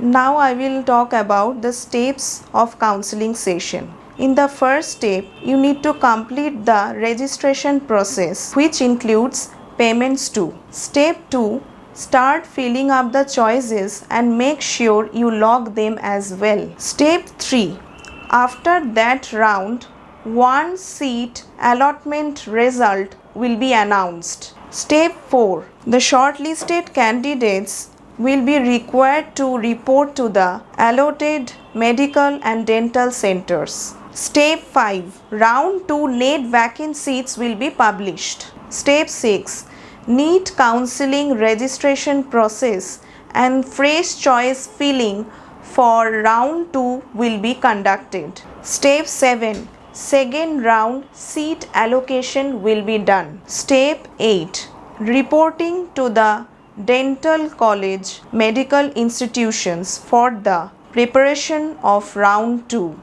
Now I will talk about the steps of counseling session. In the first step, you need to complete the registration process, which includes payments too. Step 2, start filling up the choices and make sure you log them as well. Step 3, after that round, one seat allotment result will be announced. Step 4, the shortlisted candidates will be required to report to the allotted medical and dental centers. Step 5, round 2 NEET vacancies will be published. Step 6, NEET counselling registration process and fresh choice filling for round 2 will be conducted. Step 7, second round seat allocation will be done. Step 8, reporting to the dental college medical institutions for the preparation of round 2.